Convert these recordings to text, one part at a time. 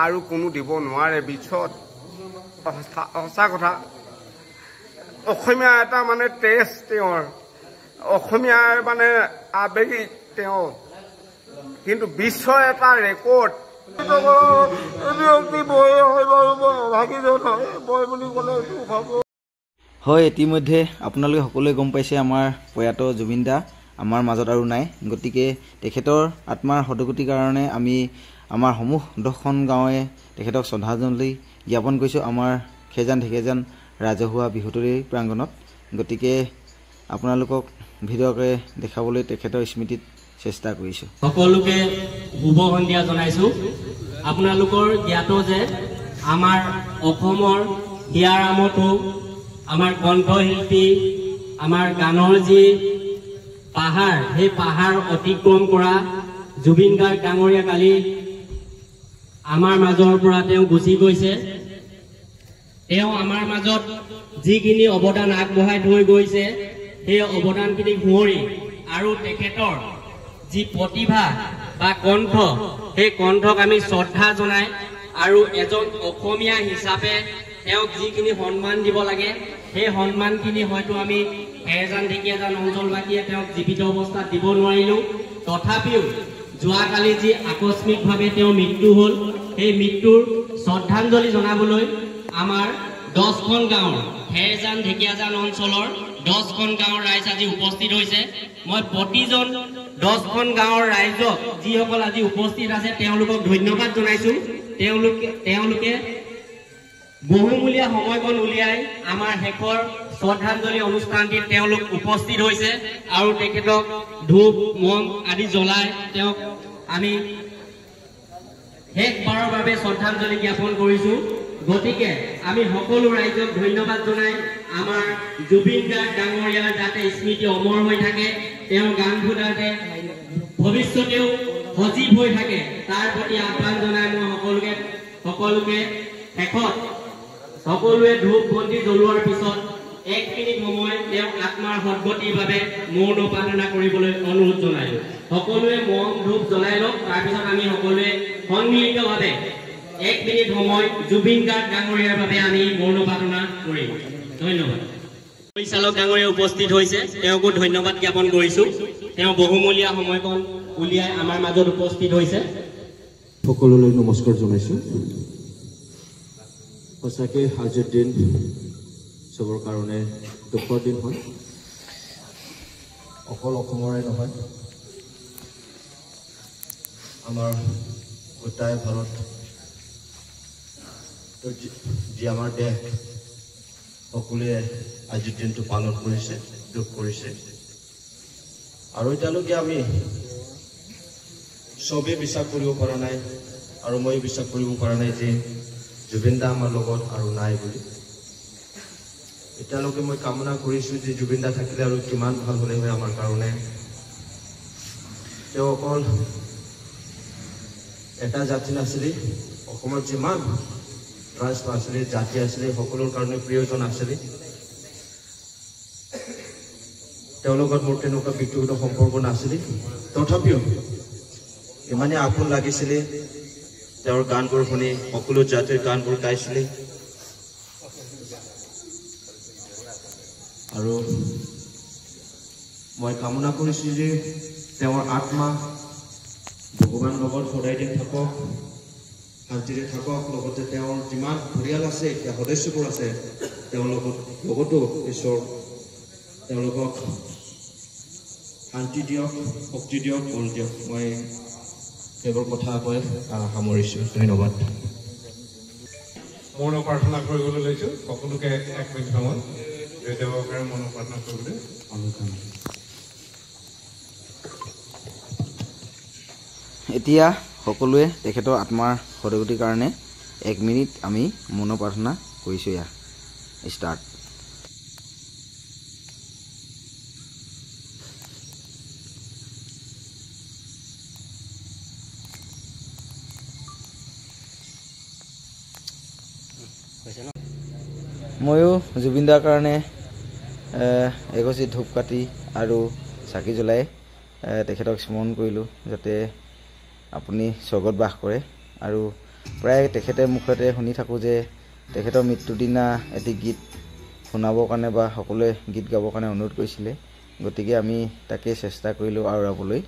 আৰু কোনো দিব নোৱাৰে বিছত সঁচা কথা অসমীয়া এটা মানে টেষ্ট তেওঁৰ অসমীয়াৰ মানে আবেগিক তেওঁ কিন্তু বিশ্বৰ এটা ৰেকৰ্ড হয় ইতিমধ্যে আপোনালোকে সকলোৱে গম পাইছে আমাৰ প্ৰয়াত জুবিন দা আমাৰ মাজত আৰু নাই গতিকে তেখেতৰ আত্মাৰ সদগতিৰ কাৰণে আমি আমাৰ সমূহ 10খন গাঁৱে তেখেতক শ্ৰদ্ধাঞ্জলি জ্ঞাপন কৰিছোঁ আমাৰ খেজান ঢেকেজান ৰাজহুৱা বিহুতলী প্ৰাংগণত গতিকে আপোনালোকক ভিডিঅ'কে দেখাবলৈ তেখেতৰ স্মৃতিত চেষ্টা কৰিছোঁ সকলোকে শুভ সন্ধিয়া জনাইছোঁ আপোনালোকৰ জ্ঞাত যে আমাৰ অসমৰ হিয়াৰামতো আমাৰ কণ্ঠশিল্পী আমাৰ গানৰ যি পাহাৰ সেই পাহাৰ অতিক্ৰম কৰা জুবিন গাৰ্গ ডাঙৰীয়া কালি আমাৰ মাজৰ পৰা তেওঁ গুচি গৈছে তেওঁ আমাৰ মাজত যিখিনি অৱদান আগবঢ়াই থৈ গৈছে সেই অৱদানখিনি শুৱৰি আৰু তেখেতৰ যি প্ৰতিভা বা কণ্ঠ সেই কণ্ঠক আমি শ্ৰদ্ধা জনাই আৰু এজন অসমীয়া হিচাপে তেওঁক যিখিনি সন্মান দিব লাগে সেই সন্মানখিনি হয়তো আমি খেৰজান ঢেকীয়াজান অঞ্চলবাসীয়ে তেওঁক জীৱিত অৱস্থাত দিব নোৱাৰিলোঁ তথাপিও যোৱাকালি যি আকস্মিকভাৱে তেওঁৰ মৃত্যু হ'ল সেই মৃত্যুৰ শ্ৰদ্ধাঞ্জলি জনাবলৈ আমাৰ 10খন গাঁৱৰ খেৰজান ঢেকীয়াজান অঞ্চলৰ 10খন গাঁৱৰ ৰাইজ আজি উপস্থিত হৈছে মই প্ৰতিজন 10খন গাঁৱৰ ৰাইজক যিসকল আজি উপস্থিত আছে তেওঁলোকক ধন্যবাদ জনাইছোঁ তেওঁলোকে বহুমূলীয়া সময়কণ উলিয়াই আমাৰ শেষৰ শ্ৰদ্ধাঞ্জলি অনুষ্ঠানটিত তেওঁলোক উপস্থিত হৈছে আৰু তেখেতক ধূপ মম আদি জ্বলাই তেওঁক আমি শেষবাৰৰ বাবে শ্ৰদ্ধাঞ্জলি জ্ঞাপন কৰিছোঁ গতিকে আমি সকলো ৰাইজক ধন্যবাদ জনাই আমাৰ জুবিন গাৰ্গ ডাঙৰীয়াৰ যাতে স্মৃতি অমৰ হৈ থাকে তেওঁৰ গানবোৰ যাতে ভৱিষ্যতেও সজীৱ হৈ থাকে তাৰ প্ৰতি আহ্বান জনাই মই সকলোকে শেষত সকলোৱে ধূপ বন্তি জ্বলোৱাৰ পিছত 1 মিনিট সময় তেওঁ আত্মাৰ সদ্গতিৰ বাবে মৌন প্ৰাৰ্থনা কৰিবলৈ অনুৰোধ জনাইছোঁ সকলোৱে মম ধূপ জ্বলাই লওক তাৰপিছত আমি সকলোৱে সন্মিলিতভাৱে 1 মিনিট সময় জুবিন গাৰ্গ ডাঙৰীয়াৰ বাবে আমি মৌন প্ৰাৰ্থনা কৰিম ধন্যবাদ পৰিচালক ডাঙৰীয়া উপস্থিত হৈছে তেওঁকো ধন্যবাদ জ্ঞাপন কৰিছোঁ তেওঁ বহুমূলীয়া সময়কণ উলিয়াই আমাৰ মাজত উপস্থিত হৈছে সকলোলৈ নমস্কাৰ জনাইছোঁ সঁচাকে আজিৰ দিন চবৰ কাৰণে দুখৰ দিন হয় অকল অসমৰে নহয় আমাৰ গোটাই ভাৰত যি আমাৰ দেশ সকলোৱে আজিৰ দিনটো পালন কৰিছে দুখ কৰিছে আৰু এতিয়ালৈকে আমি চবেই বিশ্বাস কৰিব পৰা নাই আৰু মই বিশ্বাস কৰিব পৰা নাই যে জুবিন দা আমাৰ লগত আৰু নাই বুলি এতিয়ালৈকে মই কামনা কৰিছোঁ যে জুবিন দা থাকিলে আৰু কিমান ভাল হ'লে হয় আমাৰ কাৰণে তেওঁ অকল এটা জাতি নাছিলে অসমৰ যিমান ৰাষ্ট্ৰ আছিলে জাতি আছিলে সকলোৰ কাৰণে প্ৰিয়জন আছিলে তেওঁৰ লগত মোৰ তেনেকুৱা ব্যক্তিগত সম্পৰ্ক নাছিলে তথাপিও ইমানে আপোন লাগিছিলে তেওঁৰ গানবোৰ শুনি সকলো জাতিৰ গানবোৰ গাইছিলে আৰু মই কামনা কৰিছোঁ যে তেওঁৰ আত্মা ভগৱান লগত সদায় দিন থাকক শান্তিৰে থাকক লগতে তেওঁৰ যিমান পৰিয়াল আছে সদস্যবোৰ আছে তেওঁৰ লগতো ঈশ্বৰ তেওঁলোকক শান্তি দিয়ক শক্তি দিয়ক বল দিয়ক মই এইবোৰ কথা কৈ সামৰিছোঁ ধন্যবাদ মৌন প্ৰাৰ্থনা কৰিবলৈ লৈছোঁ সকলোকে 1 মিনিট সময় দেৱৰ কাৰণে মৌন প্ৰাৰ্থনা কৰিবলৈ অনুৰোধ এতিয়া সকলোৱে তেখেতৰ আত্মাৰ সদগতিৰ কাৰণে 1 মিনিট আমি মৌন প্ৰাৰ্থনা কৰিছোঁ ইয়া ষ্টাৰ্ট ময়ো জুবিন দাৰ কাৰণে এগছি ধূপকাঠি আৰু চাকি জ্বলাই তেখেতক স্মৰণ কৰিলোঁ যাতে আপুনি স্বৰ্গত বাস কৰে আৰু প্ৰায় তেখেতে মুখতে শুনি থাকোঁ যে তেখেতৰ মৃত্যুৰ দিনা এটি গীত শুনাবৰ কাৰণে বা সকলোৱে গীত গাবৰ কাৰণে অনুৰোধ কৰিছিলে। গতিকে আমি তাকে চেষ্টা কৰিলোঁ আওৰাবলৈ।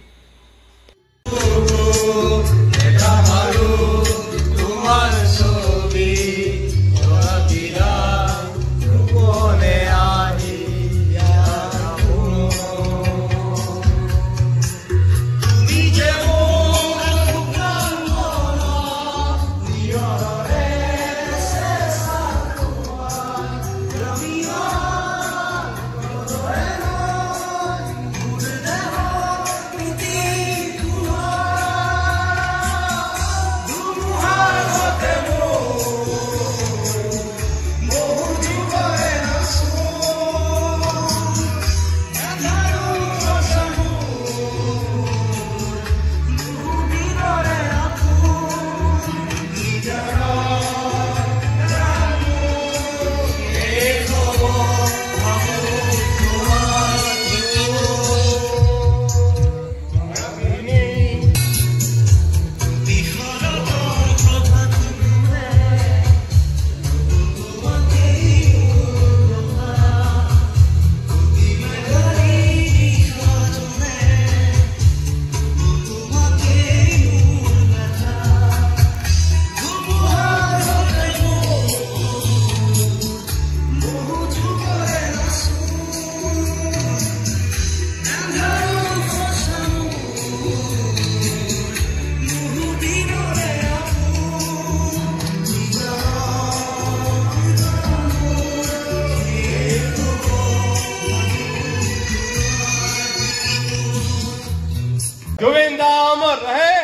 जुबिंदा अमर रहे,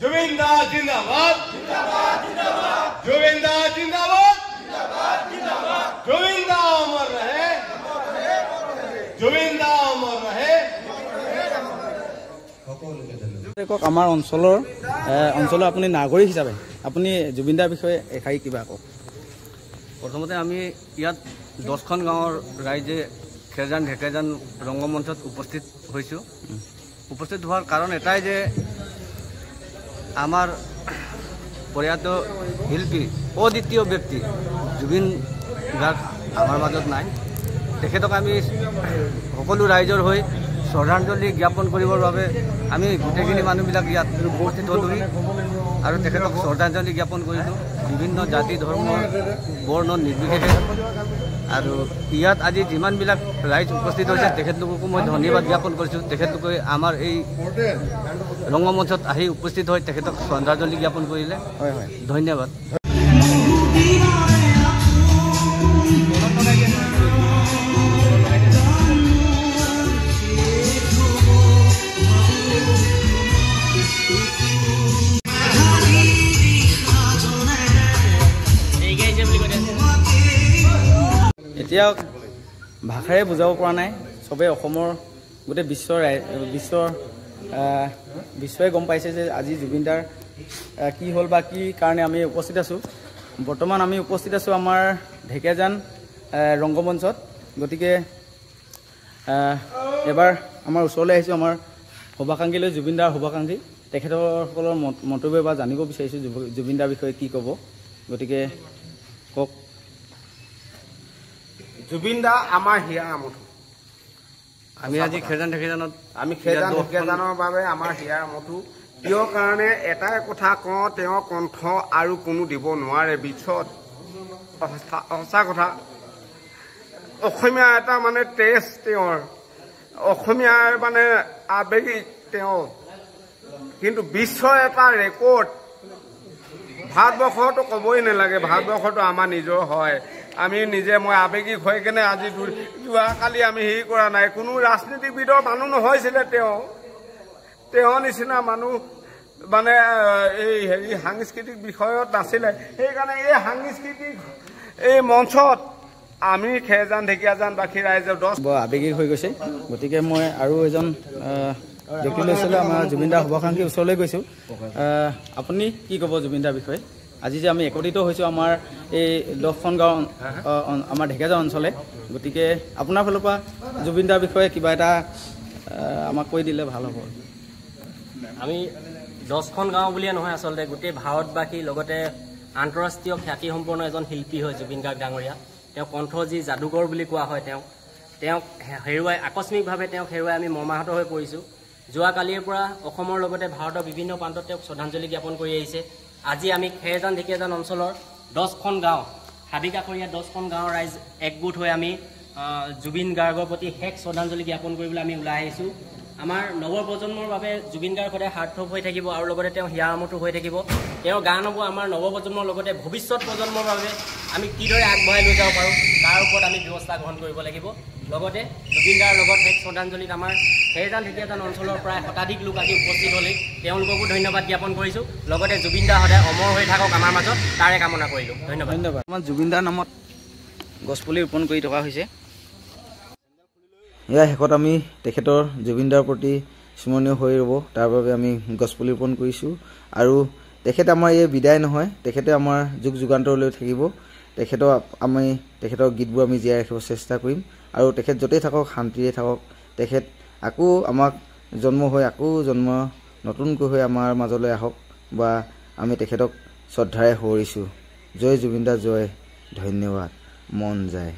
जुबिंदा जिंदाबाद, जुबिंदा जिंदाबाद, जुबिंदा अमर रहे, जुबिंदा अमर रहे। আমাৰ অঞ্চলৰ আপুনি নাগৰিক হিচাপে আপুনি জুবিনদাৰ বিষয়ে এষাৰি কিবা কওক। প্ৰথমতে আমি ইয়াত 10খন গাঁৱৰ ৰাইজে খেৰজান ঢেকেজান ৰংগমঞ্চত উপস্থিত হৈছোঁ। উপস্থিত হোৱাৰ কাৰণ এটাই যে আমাৰ প্ৰয়াত শিল্পী অদ্বিতীয় ব্যক্তি জুবিন গাৰ্গ আমাৰ মাজত নাই। তেখেতক আমি সকলো ৰাইজৰ হৈ শ্ৰদ্ধাঞ্জলি জ্ঞাপন কৰিবৰ বাবে আমি গোটেইখিনি মানুহবিলাক ইয়াত উপস্থিত হ'লোহি আৰু তেখেতক শ্ৰদ্ধাঞ্জলি জ্ঞাপন কৰিলোঁ বিভিন্ন জাতি ধৰ্ম বৰ্ণ নিৰ্বিশেষে। আৰু ইয়াত আজি যিমানবিলাক ৰাইজ উপস্থিত হৈছে তেখেতলোককো মই ধন্যবাদ জ্ঞাপন কৰিছোঁ। তেখেতলোকে আমাৰ এই ৰংগমঞ্চত আহি উপস্থিত হৈ তেখেতক শ্ৰদ্ধাঞ্জলি জ্ঞাপন কৰিলে। ধন্যবাদ। এতিয়া ভাষাৰে বুজাব পৰা নাই, চবেই অসমৰ গোটেই বিশ্বই গম পাইছে যে আজি জুবিনদাৰ কি হ'ল বা কি কাৰণে আমি উপস্থিত আছোঁ। বৰ্তমান আমি উপস্থিত আছোঁ আমাৰ ঢেকীয়াজান ৰংগমঞ্চত। গতিকে এবাৰ আমাৰ ওচৰলৈ আহিছোঁ আমাৰ শুভাকাংক্ষীলৈ, জুবিনদাৰ শুভাকাংক্ষী তেখেতসকলৰ মন্তব্য বা জানিব বিচাৰিছোঁ জুবিনদাৰ বিষয়ে কি ক'ব। গতিকে কওক। জুবিনদা আমাৰ হিয়াৰ আমঠু। আমি আজি খেৰজান ঢেকীয়াজানত খেৰজান ঢেকীয়াজানৰ বাবে আমাৰ হিয়াৰ আমঠু। কিয় কাৰণে এটাই কথা কওঁ, তেওঁৰ কণ্ঠ আৰু কোনো দিব নোৱাৰে বিশ্বত। সঁচা কথা। অসমীয়া এটা মানে টেষ্ট তেওঁৰ, অসমীয়াৰ মানে আৱেগিক তেওঁ, কিন্তু বিশ্বৰ এটা ৰেকৰ্ড। ভাৰতবৰ্ষতো ক'বই নালাগে, ভাৰতবৰ্ষতো আমাৰ নিজৰ হয়। আমি নিজে মই আৱেগিক হৈ কেনে আজি যোৱাকালি আমি হেৰি কৰা নাই। কোনো ৰাজনীতিবিদৰ মানুহ নহৈছিলে তেওঁ নিচিনা মানুহ মানে এই হেৰি সাংস্কৃতিক বিষয়ত নাছিলে। সেইকাৰণে এই সাংস্কৃতিক এই মঞ্চত আমি খেৰজান ঢেকীয়াজানবাসী ৰাইজে বৰ আৱেগিক হৈ গৈছে। গতিকে মই আৰু এজন ব্যক্তি লৈছিলোঁ, আমাৰ জুবিনদাৰ শুভাকাংক্ষীৰ ওচৰলৈ গৈছোঁ। আপুনি কি ক'ব জুবিনদাৰ বিষয়ে? আজি যে আমি একত্ৰিত হৈছোঁ আমাৰ এই 10খন গাঁও আমাৰ ঢেকীয়াজান অঞ্চলে। গতিকে আপোনাৰ ফালৰ পৰা জুবিনদাৰ বিষয়ে কিবা এটা আমাক কৈ দিলে ভাল হ'ব। আমি 10খন গাঁও বুলিয়ে নহয় আচলতে গোটেই ভাৰতবাসী লগতে আন্তঃৰাষ্ট্ৰীয় খ্যাতিসম্পন্ন এজন শিল্পী হয় জুবিন গাৰ্গ ডাঙৰীয়া। তেওঁ কণ্ঠ যি যাদুকৰ বুলি কোৱা হয়, তেওঁক হেৰুৱাই আকস্মিকভাৱে হেৰুৱাই আমি মৰ্মাহত হৈ পৰিছোঁ। যোৱাকালিৰ পৰা অসমৰ লগতে ভাৰতৰ বিভিন্ন প্ৰান্তত তেওঁক শ্ৰদ্ধাঞ্জলি জ্ঞাপন কৰি আহিছে। আজি আমি খেৰজান ঢেকীয়াজান অঞ্চলৰ 10খন গাঁও, হাবিকাষৰীয়া 10খন গাঁৱৰ ৰাইজ একগোট হৈ আমি জুবিন গাৰ্গৰ প্ৰতি শেষ শ্ৰদ্ধাঞ্জলি জ্ঞাপন কৰিবলৈ আমি ওলাই আহিছোঁ। আমাৰ নৱপ্ৰজন্মৰ বাবে জুবিন গাৰ্গ সদায় সাৰ্থক হৈ থাকিব আৰু লগতে তেওঁ হিয়াৰ আমঠু হৈ থাকিব। তেওঁৰ গান হ'ব আমাৰ নৱপ্ৰজন্মৰ লগতে ভৱিষ্যত প্ৰজন্মৰ বাবে আমি কিদৰে আগবঢ়াই লৈ যাব পাৰোঁ তাৰ ওপৰত আমি ব্যৱস্থা গ্ৰহণ কৰিব লাগিব। লগতে জুবিন দাৰ লগত শেষ শ্ৰদ্ধাঞ্জলিত আমাৰ খেৰজান ঢেকীয়াজান অঞ্চলৰ প্ৰায় শতাধিক লোক আজি উপস্থিত হ'লেই তেওঁলোককো ধন্যবাদ জ্ঞাপন কৰিছোঁ। লগতে জুবিন দা সদায় অমৰ হৈ থাকক আমাৰ মাজত, তাৰে কামনা কৰিলোঁ। ধন্যবাদ। আমাৰ জুবিন দাৰ নামত গছপুলি ৰোপণ কৰি থকা হৈছে। ইয়াৰ শেষত আমি তেখেতৰ জুবিনদাৰ প্ৰতি স্মৰণীয় হৈ ৰ'ব তাৰ বাবে আমি গছপুলি ৰোপণ কৰিছোঁ। আৰু তেখেতে আমাৰ এই বিদায় নহয়, তেখেতে আমাৰ যুগ যুগান্তৰলৈ থাকিব। তেখেতৰ গীতবোৰ আমি জীয়াই ৰাখিব চেষ্টা কৰিম আৰু তেখেত য'তেই থাকক শান্তিৰে থাকক। তেখেত আকৌ আমাক জন্ম হৈ নতুনকৈ হৈ আমাৰ মাজলৈ আহক বা আমি তেখেতক শ্ৰদ্ধাৰে সোঁৱৰিছোঁ। জয় জুবিন দা জয়, ধন্যবাদ, মন যায়।